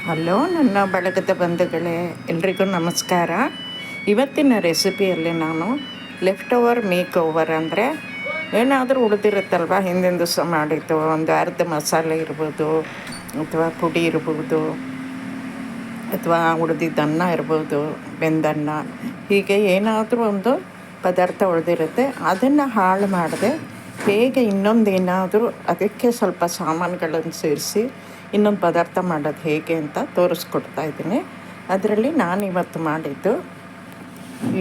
Hello ನನ್ನ ಬಳಗದ ಬಂಧುಗಳೇ, ಎಲ್ರಿಗೂ ನಮಸ್ಕಾರ. ಇವತ್ತಿನ ರೆಸಿಪಿಯಲ್ಲಿ ನಾನು ಲೆಫ್ಟ್ ಓವರ್ ಮೇಕ್ ಓವರ್ ಅಂದರೆ ಏನಾದರೂ ಉಳಿದಿರುತ್ತಲ್ವ ಹಿಂದಿನ ದಿವಸ ಮಾಡಿದ್ದು, ಒಂದು ಅರ್ಧ ಮಸಾಲೆ ಇರ್ಬೋದು ಅಥವಾ ಪುಡಿ ಇರ್ಬೋದು ಅಥವಾ ಉಳಿದಿದ್ದ ಅನ್ನ ಇರ್ಬೋದು, ಬೆಂದನ್ನ, ಹೀಗೆ ಏನಾದರೂ ಒಂದು ಪದಾರ್ಥ ಉಳಿದಿರುತ್ತೆ. ಅದನ್ನು ಹಾಳು ಮಾಡದೆ ಹೇಗೆ ಇನ್ನೊಂದೇನಾದರೂ ಅದಕ್ಕೆ ಸ್ವಲ್ಪ ಸಾಮಾನುಗಳನ್ನು ಸೇರಿಸಿ ಇನ್ನೊಂದು ಪದಾರ್ಥ ಮಾಡೋದು ಹೇಗೆ ಅಂತ ತೋರಿಸ್ಕೊಡ್ತಾ ಇದ್ದೀನಿ. ಅದರಲ್ಲಿ ನಾನಿವತ್ತು ಮಾಡಿದ್ದು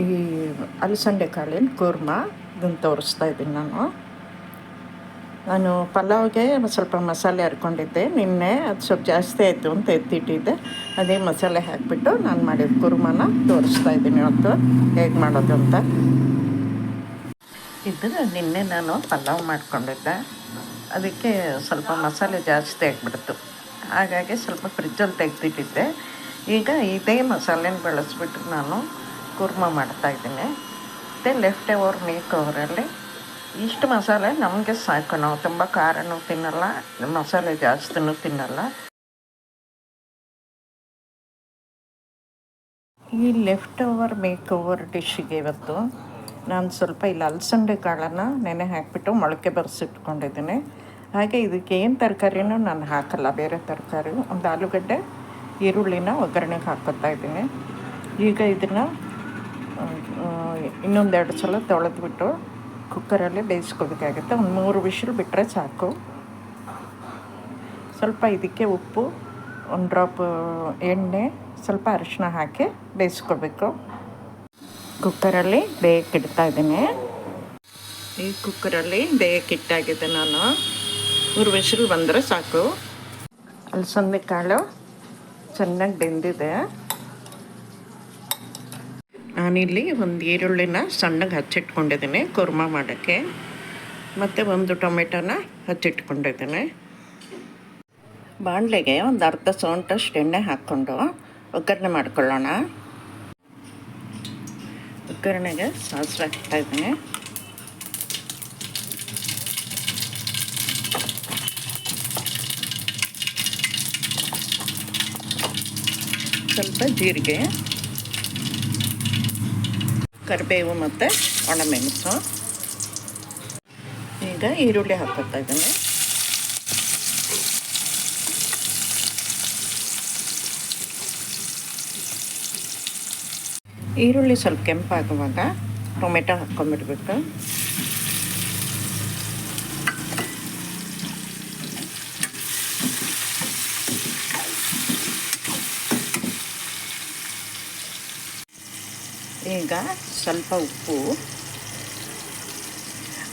ಈ ಅಲಸಂದೆ ಕಾಳಿನ ಕೂರ್ಮ, ಇದನ್ನು ತೋರಿಸ್ತಾ ಇದ್ದೀನಿ. ನಾನು ಪಲಾವ್ಗೆ ಸ್ವಲ್ಪ ಮಸಾಲೆ ಹರ್ಕೊಂಡಿದ್ದೆ ನಿನ್ನೆ, ಅದು ಸ್ವಲ್ಪ ಜಾಸ್ತಿ ಆಯಿತು ಅಂತ ಎತ್ತಿಟ್ಟಿದ್ದೆ. ಅದೇ ಮಸಾಲೆ ಹಾಕಿಬಿಟ್ಟು ನಾನು ಮಾಡಿದ ಕೂರ್ಮನ ತೋರಿಸ್ತಾ ಇದ್ದೀನಿ ಇವತ್ತು ಹೇಗೆ ಮಾಡೋದು ಅಂತ. ಇದು ನಿನ್ನೆ ನಾನು ಪಲಾವ್ ಮಾಡ್ಕೊಂಡಿದ್ದೆ, ಅದಕ್ಕೆ ಸ್ವಲ್ಪ ಮಸಾಲೆ ಜಾಸ್ತಿ ಆಗಿಬಿಡ್ತು. ಹಾಗಾಗಿ ಸ್ವಲ್ಪ ಫ್ರಿಜ್ಜಲ್ಲಿ ತೆಗೆದಿಟ್ಟಿದ್ದೆ. ಈಗ ಇದೇ ಮಸಾಲೆನ ಬಳಸಿಬಿಟ್ಟು ನಾನು ಕೂರ್ಮ ಮಾಡ್ತಾಯಿದ್ದೀನಿ. ಮತ್ತು ಲೆಫ್ಟ್ ಓವರ್ ಮೇಕ್ ಓವರಲ್ಲಿ ಇಷ್ಟು ಮಸಾಲೆ ನಮಗೆ ಸಾಕು. ನಾವು ತುಂಬ ಖಾರನೂ ತಿನ್ನಲ್ಲ, ಮಸಾಲೆ ಜಾಸ್ತಿನೂ ತಿನ್ನಲ್ಲ. ಈ ಲೆಫ್ಟ್ ಓವರ್ ಮೇಕ್ ಓವರ್ ಡಿಶ್ಶಿಗೆ ಇವತ್ತು ನಾನು ಸ್ವಲ್ಪ ಇಲ್ಲಿ ಅಲಸಂದೆ ಕಾಳನ್ನು ನೆನೆ ಹಾಕಿಬಿಟ್ಟು ಮೊಳಕೆ ಬರೆಸಿಟ್ಕೊಂಡಿದ್ದೀನಿ. ಹಾಗೆ ಇದಕ್ಕೆ ಏನು ತರಕಾರಿನೂ ನಾನು ಹಾಕಲ್ಲ, ಬೇರೆ ತರಕಾರಿ. ಒಂದು ಆಲೂಗಡ್ಡೆ, ಈರುಳ್ಳಿನ ಒಗ್ಗರಣೆಗೆ ಹಾಕ್ಕೊತಾ ಇದ್ದೀನಿ. ಈಗ ಇದನ್ನು ಇನ್ನೊಂದೆರಡು ಸಲ ತೊಳೆದ್ಬಿಟ್ಟು ಕುಕ್ಕರಲ್ಲಿ ಬೇಯಿಸ್ಕೋಬೇಕಾಗುತ್ತೆ. ಒಂದು 3 ವಿಷಲ್ ಬಿಟ್ಟರೆ ಸಾಕು. ಸ್ವಲ್ಪ ಇದಕ್ಕೆ ಉಪ್ಪು, ಒಂದು ಡ್ರಾಪ್ ಎಣ್ಣೆ, ಸ್ವಲ್ಪ ಅರಿಶಿನ ಹಾಕಿ ಬೇಯಿಸ್ಕೋಬೇಕು. ಕುಕ್ಕರಲ್ಲಿ ಬೇಯಕ್ಕಿಡ್ತಾ ಇದ್ದೀನಿ. ಈ ಕುಕ್ಕರಲ್ಲಿ ಬೇಯಕ್ಕಿಟ್ಟಾಗಿದೆ. ನಾನು 3 ವಿಷಲ್ ಬಂದರೆ ಸಾಕು. ಅಲಸಂದೆ ಕಾಳು ಚೆನ್ನಾಗಿ ಬೆಂದಿದೆ. ನಾನಿಲ್ಲಿ ಒಂದು ಈರುಳ್ಳಿನ ಸಣ್ಣಗೆ ಹಚ್ಚಿಟ್ಕೊಂಡಿದ್ದೀನಿ ಕೂರ್ಮ ಮಾಡೋಕ್ಕೆ, ಮತ್ತು ಒಂದು ಟೊಮೆಟೊನ ಹಚ್ಚಿಟ್ಕೊಂಡಿದ್ದೀನಿ. ಬಾಣಲೆಗೆ ಒಂದು ಅರ್ಧ ಸೌಂಟಷ್ಟು ಎಣ್ಣೆ ಹಾಕ್ಕೊಂಡು ಒಗ್ಗರಣೆ ಮಾಡ್ಕೊಳ್ಳೋಣ. ಒಗ್ಗರಣೆಗೆ ಸಾಸಿವೆ ಹಾಕ್ತಾಯಿದ್ದೀನಿ. ಸ್ವಲ್ಪ ಜೀರಿಗೆ, ಕರಿಬೇವು ಮತ್ತು ಒಣಮೆಣಸು. ಈಗ ಈರುಳ್ಳಿ ಹಾಕ್ಕೊತಾ ಇದ್ದೀನಿ. ಈರುಳ್ಳಿ ಸ್ವಲ್ಪ ಕೆಂಪಾಗುವಾಗ ಟೊಮೆಟೊ ಹಾಕ್ಕೊಂಬಿಡ್ಬೇಕು. ಈಗ ಸ್ವಲ್ಪ ಉಪ್ಪು,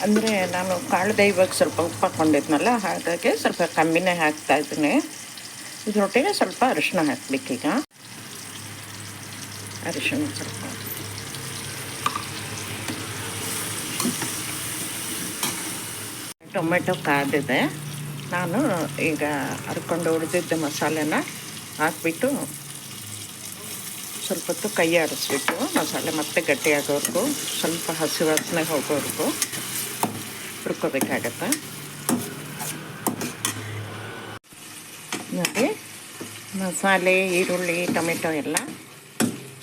ಅಂದರೆ ನಾನು ಕಾಳು ಬೇಯುವಾಗ ಸ್ವಲ್ಪ ಉಪ್ಪು ಹಾಕ್ಕೊಂಡಿದ್ನಲ್ಲ, ಹಾಗಾಗಿ ಸ್ವಲ್ಪ ಕಮ್ಮಿನೇ ಹಾಕ್ತಾಯಿದ್ದೀನಿ. ಇದರೊಟ್ಟಿಗೆ ಸ್ವಲ್ಪ ಅರಿಶಿನ ಹಾಕಬೇಕೀಗ. ಅರಿಶಿನ ಸ್ವಲ್ಪ, ಟೊಮೆಟೊ ಕಾದಿದೆ. ನಾನು ಈಗ ಹರ್ಕೊಂಡು ಉಳಿದಿದ್ದ ಮಸಾಲೆನ ಹಾಕ್ಬಿಟ್ಟು ಸ್ವಲ್ಪ ಹೊತ್ತು ಕೈ ಆಡಿಸ್ಬಿಟ್ಟು ಮಸಾಲೆ ಮತ್ತೆ ಗಟ್ಟಿಯಾಗೋವರೆಗೂ, ಸ್ವಲ್ಪ ಹಸಿ ವಾಸನೆ ಹೋಗೋವರೆಗೂ ಹುರ್ಕೋಬೇಕಾಗತ್ತೆ. ನೋಡಿ, ಮಸಾಲೆ, ಈರುಳ್ಳಿ, ಟೊಮೆಟೊ ಎಲ್ಲ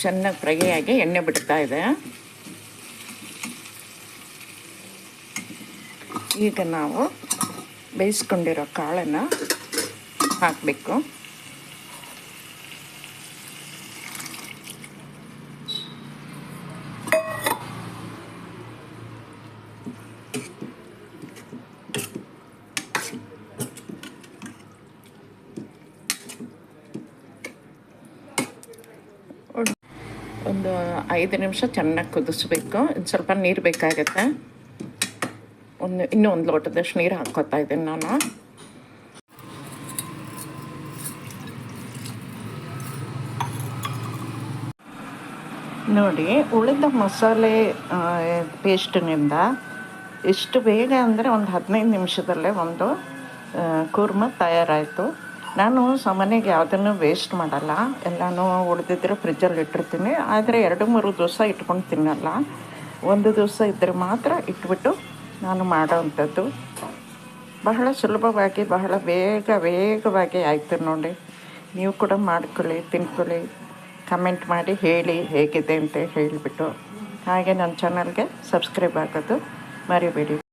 ಚೆನ್ನಾಗಿ ಫ್ರೈ ಆಗಿ ಎಣ್ಣೆ ಬಿಡ್ತಾ ಇದೆ. ಈಗ ನಾವು ಬೇಯಿಸ್ಕೊಂಡಿರೋ ಕಾಳನ್ನು ಹಾಕಬೇಕು. ಒಂದು 5 ನಿಮಿಷ ಚೆನ್ನಾಗಿ ಕುದಿಸ್ಬೇಕು. ಸ್ವಲ್ಪ ನೀರು ಬೇಕಾಗುತ್ತೆ. ಇನ್ನೂ ಒಂದು ಲೋಟದಷ್ಟು ನೀರು ಹಾಕ್ಕೊತಾ ಇದ್ದೀನಿ ನಾನು. ನೋಡಿ, ಉಳಿದ ಮಸಾಲೆ ಪೇಸ್ಟಿನಿಂದ ಎಷ್ಟು ಬೇಗ ಅಂದರೆ ಒಂದು 15 ನಿಮಿಷದಲ್ಲೇ ಒಂದು ಕೂರ್ಮ ತಯಾರಾಯಿತು. ನಾನು ಸಾಮಾನ್ಯವಾಗಿ ಯಾವುದನ್ನು ವೇಸ್ಟ್ ಮಾಡಲ್ಲ, ಎಲ್ಲನೂ ಉಳಿದಿದ್ರೆ ಫ್ರಿಜ್ಜಲ್ಲಿ ಇಟ್ಟಿರ್ತೀನಿ. ಆದರೆ 2-3 ದಿವಸ ಇಟ್ಕೊಂಡು ತಿನ್ನಲ್ಲ. ಒಂದು ದಿವಸ ಇದ್ದರೆ ಮಾತ್ರ ಇಟ್ಬಿಟ್ಟು ನಾನು ಮಾಡೋವಂಥದ್ದು. ಬಹಳ ಸುಲಭವಾಗಿ, ಬಹಳ ವೇಗವಾಗಿ ಆಯಿತು ನೋಡಿ. ನೀವು ಕೂಡ ಮಾಡ್ಕೊಳ್ಳಿ, ತಿನ್ಕೊಳ್ಳಿ, ಕಮೆಂಟ್ ಮಾಡಿ ಹೇಳಿ ಹೇಗಿದೆ ಅಂತ ಹೇಳಿಬಿಟ್ಟು. ಹಾಗೆ ನನ್ನ ಚಾನಲ್ಗೆ ಸಬ್ಸ್ಕ್ರೈಬ್ ಆಗೋದು ಮರಿಬೇಡಿ.